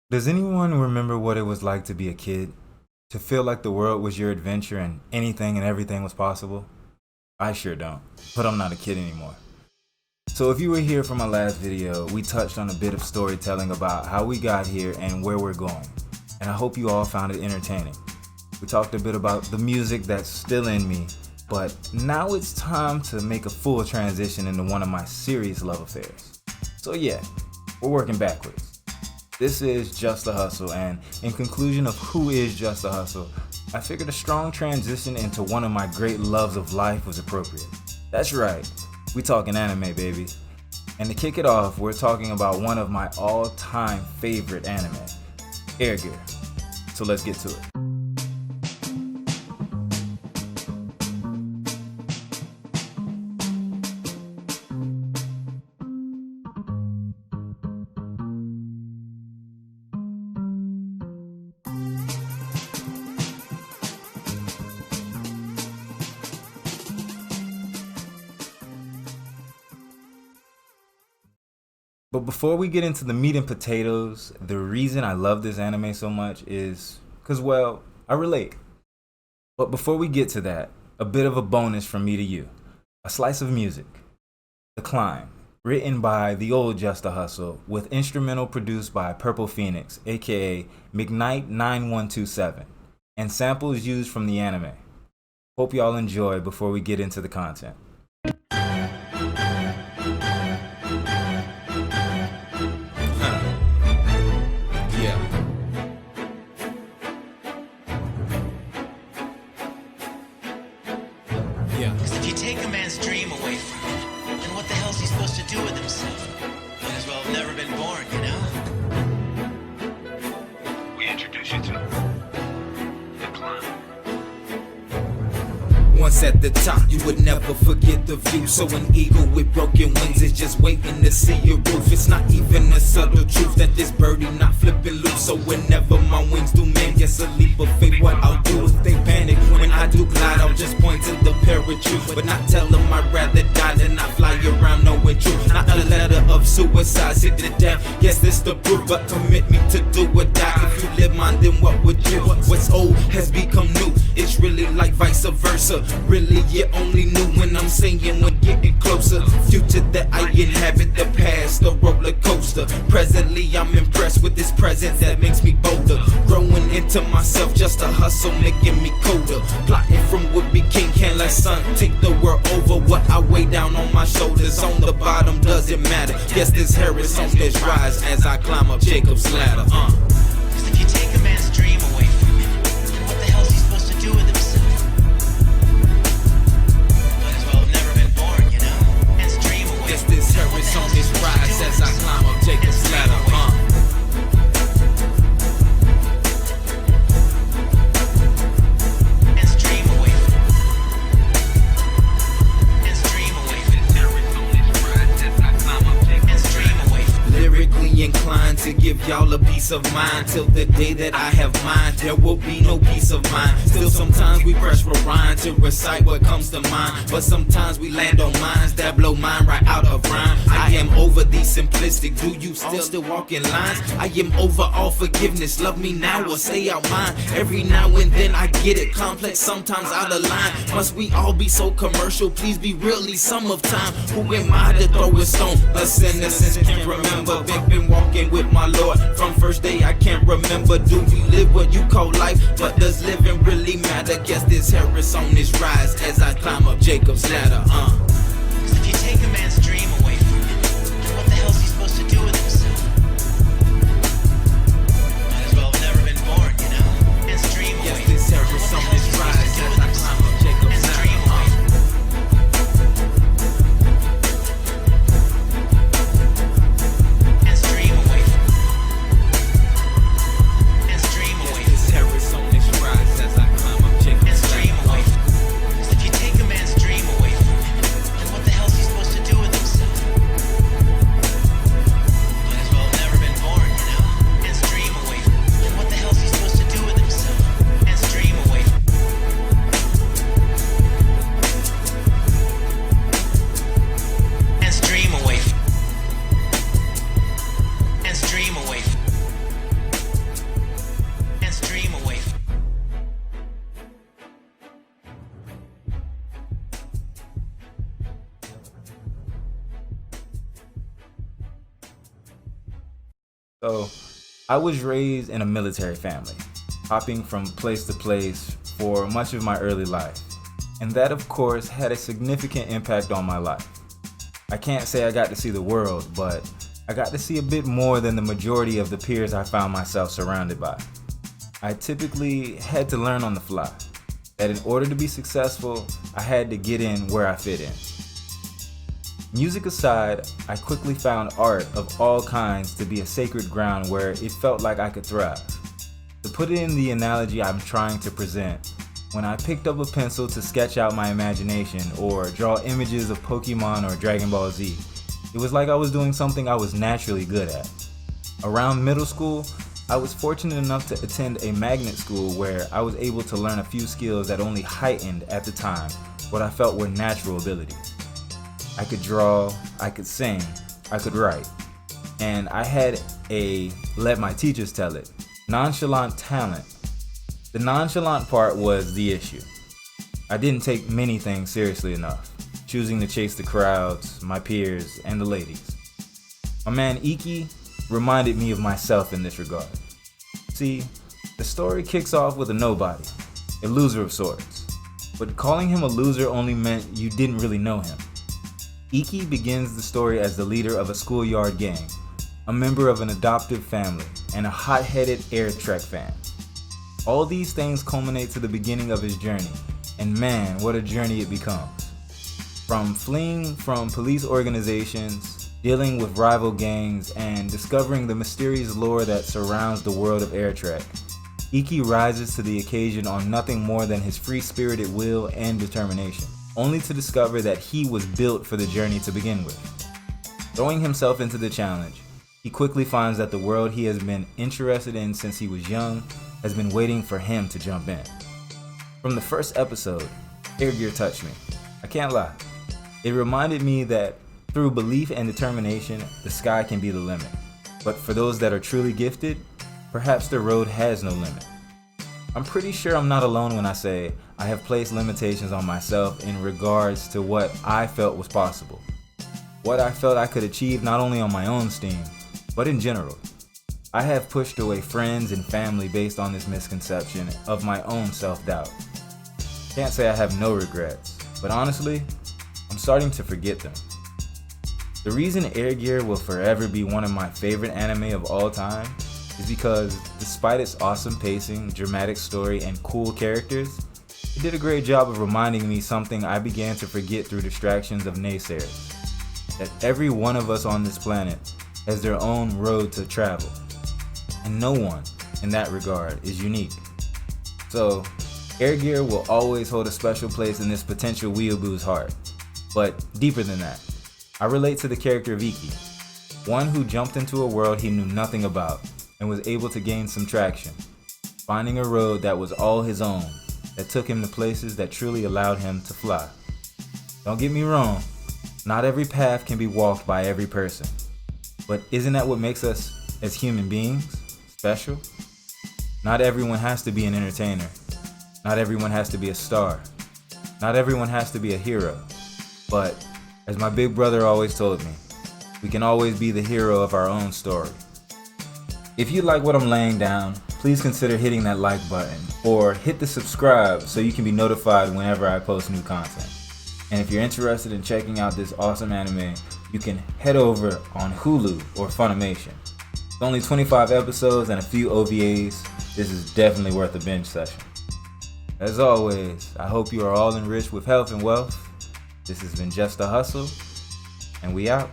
Does anyone remember what it was like to be a kid? To feel like the world was your adventure and anything and everything was possible? I sure don't, but I'm not a kid anymore. So if you were here for my last video, we touched on a bit of storytelling about how we got here and where we're going. And I hope you all found it entertaining. We talked a bit about the music that's still in me, but now it's time to make a full transition into one of my serious love affairs. So yeah, we're working backwards. This is Justa Hustle, and in conclusion of who is Justa Hustle, I figured a strong transition into one of my great loves of life was appropriate. That's right, we talking anime, baby. And to kick it off, we're talking about one of my all-time favorite anime, Air Gear. So let's get to it. But before we get into the meat and potatoes, the reason I love this anime so much is because, well, I relate. But before we get to that, a bit of a bonus from me to you. A slice of music. The Climb, written by the old Justa Hustle, with instrumental produced by Purple Phoenix, aka McKnight9127, and samples used from the anime. Hope y'all enjoy before we get into the content. Because if you take a man's dream away from him, then what the hell's he supposed to do with himself? Might as well have never been born, you know? We introduce you to the Climb. Once at the top, you would never forget the view. So an eagle with broken wings is just waiting to see your roof. It's not even a subtle truth that this birdie not flipping loose. So whenever my wings do man, guess a leap of faith. What I'll do if they panic when I do glide, I'll just point to the parachute, but not tell them I'd rather die than not fly around knowing truth. Not a letter of suicide, sick to death. Guess this the proof, but commit me to do or die. If you live mine, then what would you? What's old has become new. It's really like vice versa. Really, you only knew when I'm saying we're getting closer. Future that I inhabit, the past, the roller coaster. Presently, I'm impressed with this present that makes me bolder. Growing into myself, just a hustle, making me colder. Plotting from would be king, can't let sun take the world over. What I weigh down on my shoulders, on the bottom doesn't matter. Guess this hair is on this rise as I climb up Jacob's ladder. Because if you take a man's dream away from him, then what the hell's he supposed to do with himself? Might as well have never been born, you know? Man's dream away. Guess this hair is on this rise as I climb up Jacob's ladder. Inclined to give y'all a peace of mind. Till the day that I have mine, there will be no peace of mind. Still sometimes we press rewind to recite what comes to mind, but sometimes we land on minds that blow mine right out of rhyme. I am over the simplistic, do you still walk in lines? I am over all forgiveness, love me now or stay out mine. Every now and then I get it, complex, sometimes out of line. Must we all be so commercial? Please be really some of time. Who am I to throw a stone? Us innocents can't remember. Been walking with my Lord from first day. I can't remember. Do we live what you call life? But does living really matter? Guess this hair is on this rise as I climb up Jacob's ladder. Because if you take a man's dream away from him, then what the hell's he supposed to do with himself? Might as well have never been born, you know? Man's dream away. Guess this hair is on this rise as I climb up Jacob's ladder. If you take a man's dream away from him, then what the hell's he supposed to do with himself? So, I was raised in a military family, hopping from place to place for much of my early life. And that, of course, had a significant impact on my life. I can't say I got to see the world, but I got to see a bit more than the majority of the peers I found myself surrounded by. I typically had to learn on the fly, that in order to be successful, I had to get in where I fit in. Music aside, I quickly found art of all kinds to be a sacred ground where it felt like I could thrive. To put it in the analogy I'm trying to present, when I picked up a pencil to sketch out my imagination or draw images of Pokemon or Dragon Ball Z, it was like I was doing something I was naturally good at. Around middle school, I was fortunate enough to attend a magnet school where I was able to learn a few skills that only heightened at the time what I felt were natural abilities. I could draw, I could sing, I could write, and I had a, let my teachers tell it, nonchalant talent. The nonchalant part was the issue. I didn't take many things seriously enough, choosing to chase the crowds, my peers, and the ladies. My man Iki reminded me of myself in this regard. See, the story kicks off with a nobody, a loser of sorts, but calling him a loser only meant you didn't really know him. Iki begins the story as the leader of a schoolyard gang, a member of an adoptive family, and a hot-headed Air Trek fan. All these things culminate to the beginning of his journey, and man, what a journey it becomes. From fleeing from police organizations, dealing with rival gangs, and discovering the mysterious lore that surrounds the world of Air Trek, Iki rises to the occasion on nothing more than his free-spirited will and determination, only to discover that he was built for the journey to begin with. Throwing himself into the challenge, he quickly finds that the world he has been interested in since he was young has been waiting for him to jump in. From the first episode, Air Gear touched me. I can't lie. It reminded me that through belief and determination, the sky can be the limit. But for those that are truly gifted, perhaps the road has no limit. I'm pretty sure I'm not alone when I say I have placed limitations on myself in regards to what I felt was possible. What I felt I could achieve not only on my own steam, but in general. I have pushed away friends and family based on this misconception of my own self-doubt. Can't say I have no regrets, but honestly, I'm starting to forget them. The reason Air Gear will forever be one of my favorite anime of all time is because despite its awesome pacing, dramatic story, and cool characters, it did a great job of reminding me something I began to forget through distractions of naysayers. That every one of us on this planet has their own road to travel, and no one, in that regard, is unique. So, Air Gear will always hold a special place in this potential weeaboo's heart. But deeper than that, I relate to the character of Iki, one who jumped into a world he knew nothing about and was able to gain some traction, finding a road that was all his own, that took him to places that truly allowed him to fly. Don't get me wrong, not every path can be walked by every person, but isn't that what makes us as human beings special? Not everyone has to be an entertainer. Not everyone has to be a star. Not everyone has to be a hero. But, as my big brother always told me, we can always be the hero of our own story. If you like what I'm laying down, please consider hitting that like button or hit the subscribe so you can be notified whenever I post new content. And if you're interested in checking out this awesome anime, you can head over on Hulu or Funimation. It's only 25 episodes and a few OVAs. This is definitely worth a binge session. As always, I hope you are all enriched with health and wealth. This has been Justa Hustle, and we out.